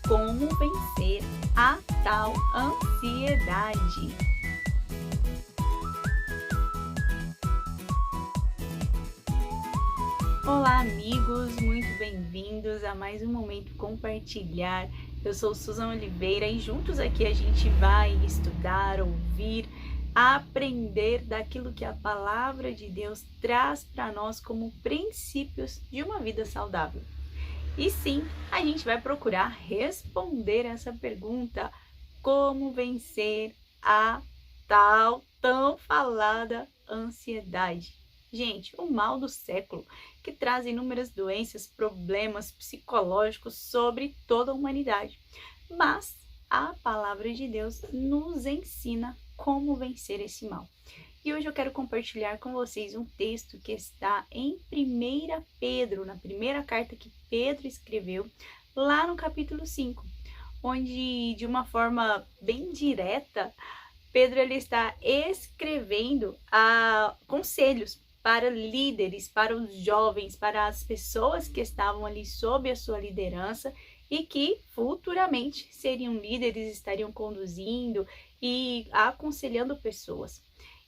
como vencer a tal ansiedade. Olá, amigos, muito bem-vindos a mais um Momento Compartilhar. Eu sou Susan Oliveira e juntos aqui a gente vai estudar, ouvir, aprender daquilo que a Palavra de Deus traz para nós como princípios de uma vida saudável. E sim, a gente vai procurar responder essa pergunta: como vencer a tal tão falada ansiedade? Gente, o mal do século, que traz inúmeras doenças, problemas psicológicos sobre toda a humanidade. Mas a palavra de Deus nos ensina como vencer esse mal. E hoje eu quero compartilhar com vocês um texto que está em 1 Pedro, na primeira carta que Pedro escreveu, lá no capítulo 5, onde, de uma forma bem direta, Pedro ele está escrevendo conselhos para líderes, para os jovens, para as pessoas que estavam ali sob a sua liderança e que futuramente seriam líderes, estariam conduzindo e aconselhando pessoas.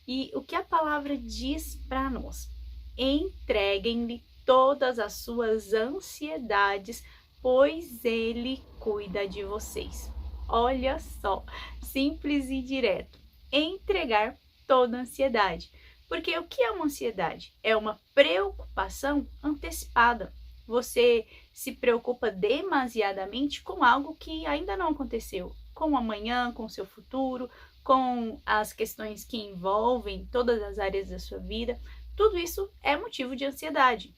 E o que a palavra diz para nós? Entreguem-lhe todas as suas ansiedades, pois ele cuida de vocês. Olha só, simples e direto. Entregar toda a ansiedade. Porque o que é uma ansiedade? É uma preocupação antecipada. Você se preocupa demasiadamente com algo que ainda não aconteceu, com o amanhã, com o seu futuro, com as questões que envolvem todas as áreas da sua vida. Tudo isso é motivo de ansiedade.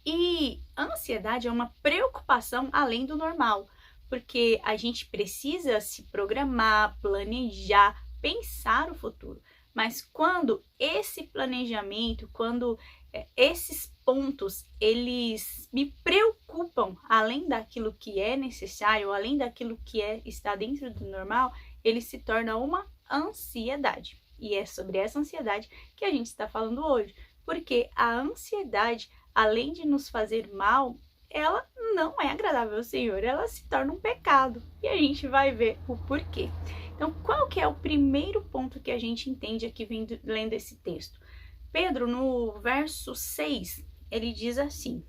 E a ansiedade é uma preocupação além do normal, porque a gente precisa se programar, planejar, pensar o futuro. Mas quando esse planejamento, quando esses pontos, eles me preocupam além daquilo que é necessário, além daquilo que está dentro do normal, ele se torna uma ansiedade. E é sobre essa ansiedade que a gente está falando hoje. Porque a ansiedade, além de nos fazer mal, ela não é agradável ao Senhor, ela se torna um pecado. E a gente vai ver o porquê. Então, qual que é o primeiro ponto que a gente entende aqui lendo esse texto? Pedro, no verso 6, ele diz assim: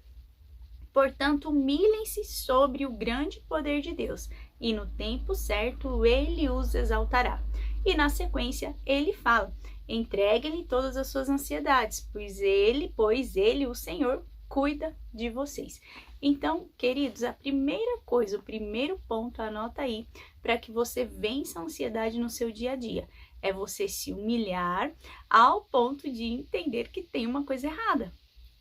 portanto, humilhem-se sobre o grande poder de Deus, e no tempo certo ele os exaltará. E na sequência, ele fala: entreguem-lhe todas as suas ansiedades, pois ele, o Senhor, cuida de vocês. Então, queridos, a primeira coisa, o primeiro ponto, anota aí, para que você vença a ansiedade no seu dia a dia, é você se humilhar ao ponto de entender que tem uma coisa errada.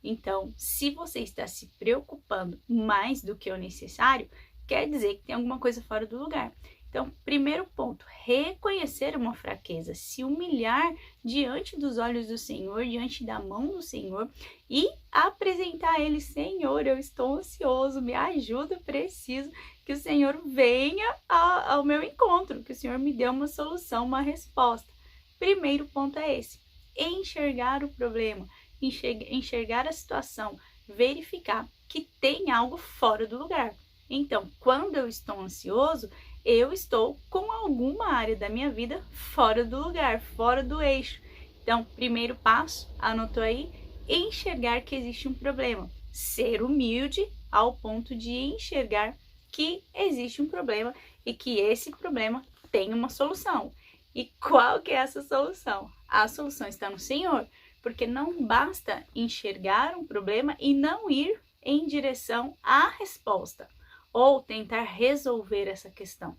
Então, se você está se preocupando mais do que o necessário, quer dizer que tem alguma coisa fora do lugar. Então, primeiro ponto, reconhecer uma fraqueza, se humilhar diante dos olhos do Senhor, diante da mão do Senhor e apresentar a Ele: Senhor, eu estou ansioso, me ajuda, preciso que o Senhor venha ao meu encontro, que o Senhor me dê uma solução, uma resposta. Primeiro ponto é esse, enxergar o problema, enxergar a situação, verificar que tem algo fora do lugar. Então, quando eu estou ansioso, eu estou com alguma área da minha vida fora do lugar, fora do eixo. Então, primeiro passo, anotou aí, enxergar que existe um problema. Ser humilde ao ponto de enxergar que existe um problema e que esse problema tem uma solução. E qual que é essa solução? A solução está no Senhor, porque não basta enxergar um problema e não ir em direção à resposta, ou tentar resolver essa questão.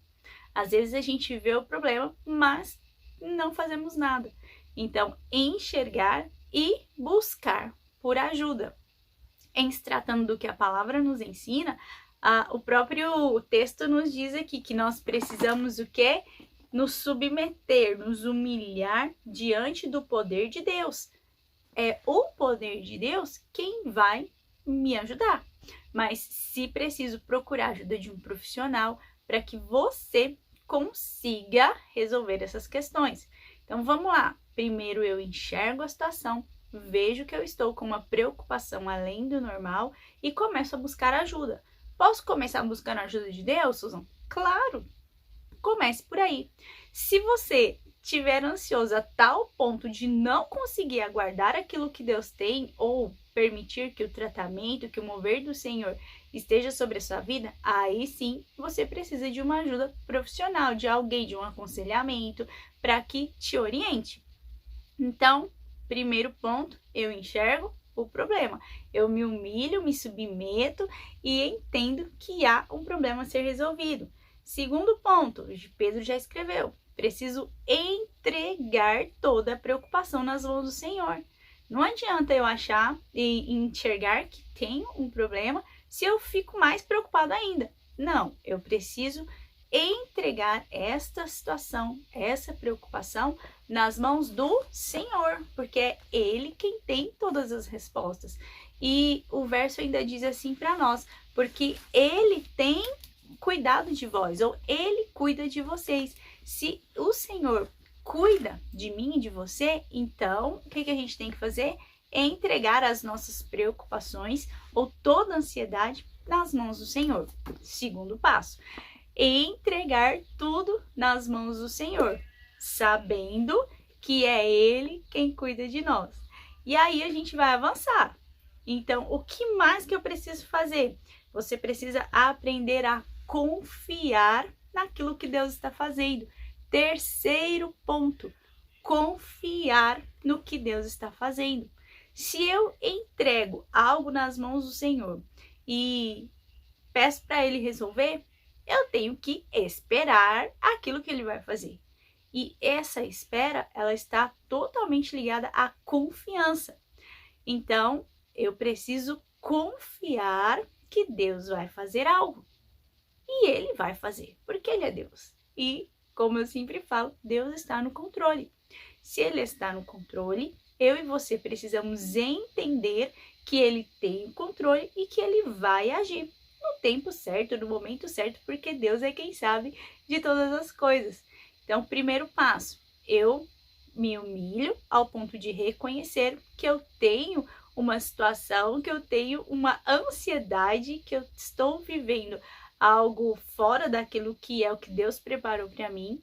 Às vezes a gente vê o problema, mas não fazemos nada. Então, enxergar e buscar por ajuda. Em se tratando do que a palavra nos ensina, o próprio texto nos diz aqui que nós precisamos o quê? Nos submeter, nos humilhar diante do poder de Deus. É o poder de Deus quem vai me ajudar. Mas se preciso procurar ajuda de um profissional para que você consiga resolver essas questões. Então vamos lá. Primeiro eu enxergo a situação, vejo que eu estou com uma preocupação além do normal e começo a buscar ajuda. Posso começar buscando a ajuda de Deus, Susan? Claro! Comece por aí. Se você estiver ansioso a tal ponto de não conseguir aguardar aquilo que Deus tem ou permitir que o tratamento, que o mover do Senhor esteja sobre a sua vida, aí sim você precisa de uma ajuda profissional, de alguém, de um aconselhamento para que te oriente. Então, primeiro ponto, eu enxergo o problema. Eu me humilho, me submeto e entendo que há um problema a ser resolvido. Segundo ponto, Pedro já escreveu, preciso entregar toda a preocupação nas mãos do Senhor. Não adianta eu achar e enxergar que tenho um problema se eu fico mais preocupado ainda. Não, eu preciso entregar esta situação, essa preocupação nas mãos do Senhor, porque é Ele quem tem todas as respostas. E o verso ainda diz assim para nós, porque Ele tem cuidado de vós, ou Ele cuida de vocês. Se o Senhor cuida de mim e de você, então o que a gente tem que fazer? É entregar as nossas preocupações ou toda ansiedade nas mãos do Senhor. Segundo passo, entregar tudo nas mãos do Senhor, sabendo que é Ele quem cuida de nós. E aí a gente vai avançar. Então, o que mais que eu preciso fazer? Você precisa aprender a confiar naquilo que Deus está fazendo. Terceiro ponto, confiar no que Deus está fazendo. Se eu entrego algo nas mãos do Senhor e peço para Ele resolver, eu tenho que esperar aquilo que Ele vai fazer. E essa espera, ela está totalmente ligada à confiança. Então, eu preciso confiar que Deus vai fazer algo. E Ele vai fazer, porque Ele é Deus. E, como eu sempre falo, Deus está no controle. Se Ele está no controle, eu e você precisamos entender que Ele tem o controle e que Ele vai agir no tempo certo, no momento certo, porque Deus é quem sabe de todas as coisas. Então, primeiro passo, eu me humilho ao ponto de reconhecer que eu tenho uma situação, que eu tenho uma ansiedade, que eu estou vivendo algo fora daquilo que é o que Deus preparou para mim.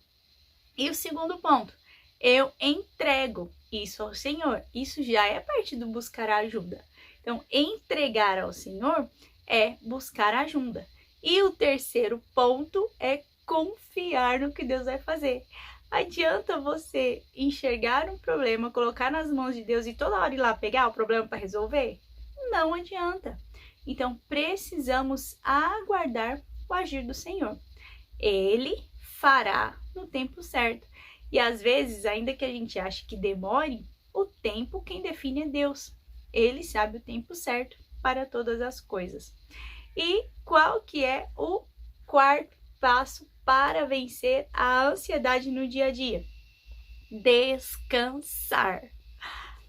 E o segundo ponto, eu entrego isso ao Senhor. Isso já é parte do buscar ajuda. Então, entregar ao Senhor é buscar ajuda. E o terceiro ponto é confiar no que Deus vai fazer. Adianta você enxergar um problema, colocar nas mãos de Deus e toda hora ir lá pegar o problema para resolver? Não adianta. Então, precisamos aguardar o agir do Senhor. Ele fará no tempo certo. E às vezes, ainda que a gente ache que demore, o tempo quem define é Deus. Ele sabe o tempo certo para todas as coisas. E qual que é o quarto passo para vencer a ansiedade no dia a dia? Descansar.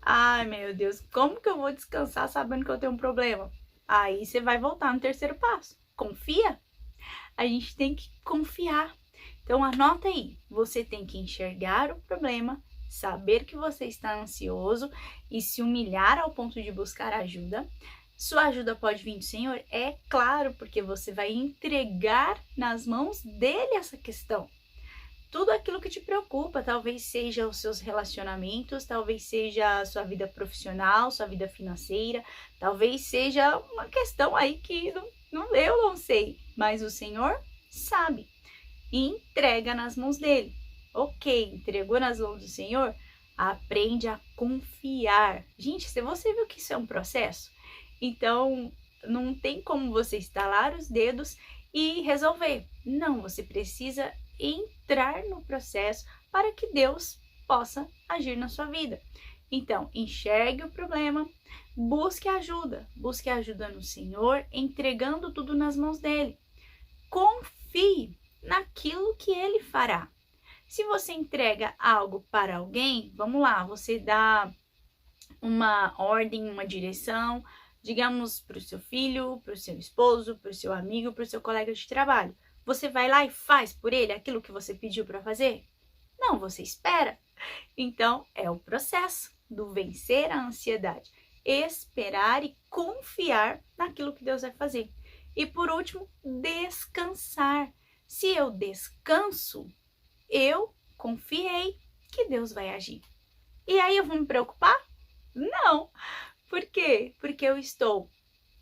Ai, meu Deus, como que eu vou descansar sabendo que eu tenho um problema? Aí você vai voltar no terceiro passo. Confia. A gente tem que confiar. Então, anota aí. Você tem que enxergar o problema, saber que você está ansioso e se humilhar ao ponto de buscar ajuda. Sua ajuda pode vir do Senhor? É claro, porque você vai entregar nas mãos dele essa questão. Tudo aquilo que te preocupa, talvez seja os seus relacionamentos, talvez seja a sua vida profissional, sua vida financeira, talvez seja uma questão aí que eu não sei, mas o Senhor sabe e entrega nas mãos dele. Ok, entregou nas mãos do Senhor? Aprende a confiar. Gente, se você viu que isso é um processo, então não tem como você estalar os dedos e resolver. Não, você precisa entrar no processo para que Deus possa agir na sua vida. Então, enxergue o problema, busque ajuda no Senhor, entregando tudo nas mãos dele. Confie naquilo que ele fará. Se você entrega algo para alguém, vamos lá, você dá uma ordem, uma direção, digamos, para o seu filho, para o seu esposo, para o seu amigo, para o seu colega de trabalho. Você vai lá e faz por ele aquilo que você pediu para fazer? Não, você espera. Então, é o processo do vencer a ansiedade. Esperar e confiar naquilo que Deus vai fazer. E por último, descansar. Se eu descanso, eu confiei que Deus vai agir. E aí eu vou me preocupar? Não. Por quê? Porque eu estou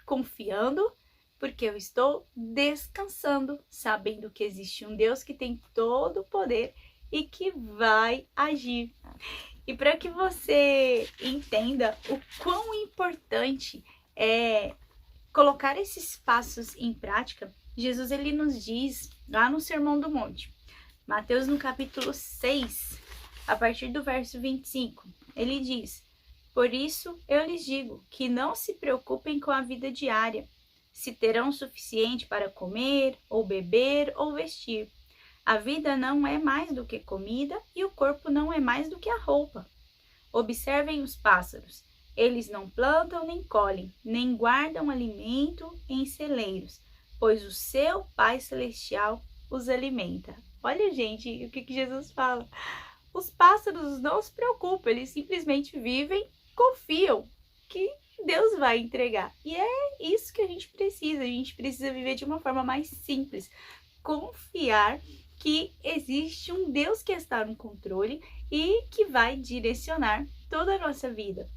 confiando, porque eu estou descansando, sabendo que existe um Deus que tem todo o poder e que vai agir. E para que você entenda o quão importante é colocar esses passos em prática, Jesus ele nos diz lá no Sermão do Monte, Mateus no capítulo 6, a partir do verso 25, ele diz: por isso eu lhes digo que não se preocupem com a vida diária, se terão o suficiente para comer, ou beber, ou vestir. A vida não é mais do que comida e o corpo não é mais do que a roupa. Observem os pássaros. Eles não plantam nem colhem, nem guardam alimento em celeiros, pois o seu Pai Celestial os alimenta. Olha, gente, o que Jesus fala. Os pássaros não se preocupam, eles simplesmente vivem, confiam que Deus vai entregar. E é isso que a gente precisa viver de uma forma mais simples. Confiar que existe um Deus que está no controle e que vai direcionar toda a nossa vida.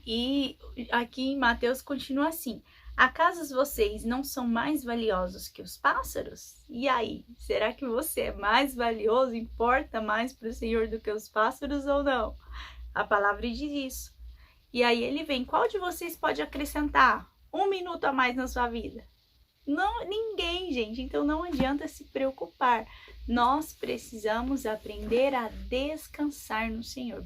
E aqui em Mateus continua assim: acaso vocês não são mais valiosos que os pássaros? E aí, será que você é mais valioso, importa mais para o Senhor do que os pássaros ou não? A palavra diz isso. E aí ele vem: qual de vocês pode acrescentar 1 minuto a mais na sua vida? Não, ninguém, gente. Então não adianta se preocupar. Nós precisamos aprender a descansar no Senhor.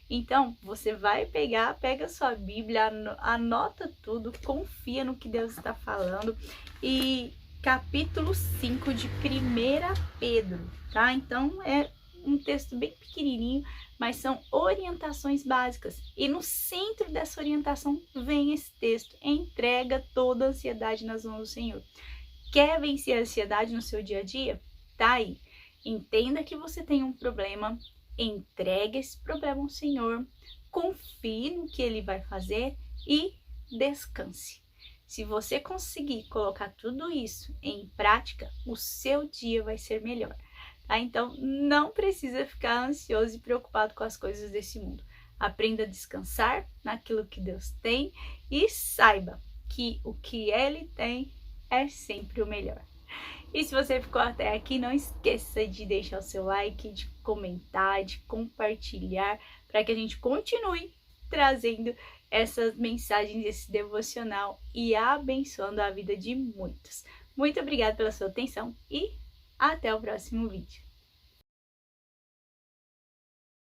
Então, você vai pega a sua Bíblia, anota tudo, confia no que Deus está falando. E capítulo 5 de 1 Pedro, tá? Então, é um texto bem pequenininho, mas são orientações básicas. E no centro dessa orientação vem esse texto: entrega toda a ansiedade nas mãos do Senhor. Quer vencer a ansiedade no seu dia a dia? Tá aí. Entenda que você tem um problema, entregue esse problema ao Senhor, confie no que Ele vai fazer e descanse. Se você conseguir colocar tudo isso em prática, o seu dia vai ser melhor. Tá? Então, não precisa ficar ansioso e preocupado com as coisas desse mundo. Aprenda a descansar naquilo que Deus tem e saiba que o que Ele tem é sempre o melhor. E se você ficou até aqui, não esqueça de deixar o seu like, de comentar, de compartilhar, para que a gente continue trazendo essas mensagens, esse devocional e abençoando a vida de muitos. Muito obrigada pela sua atenção e até o próximo vídeo.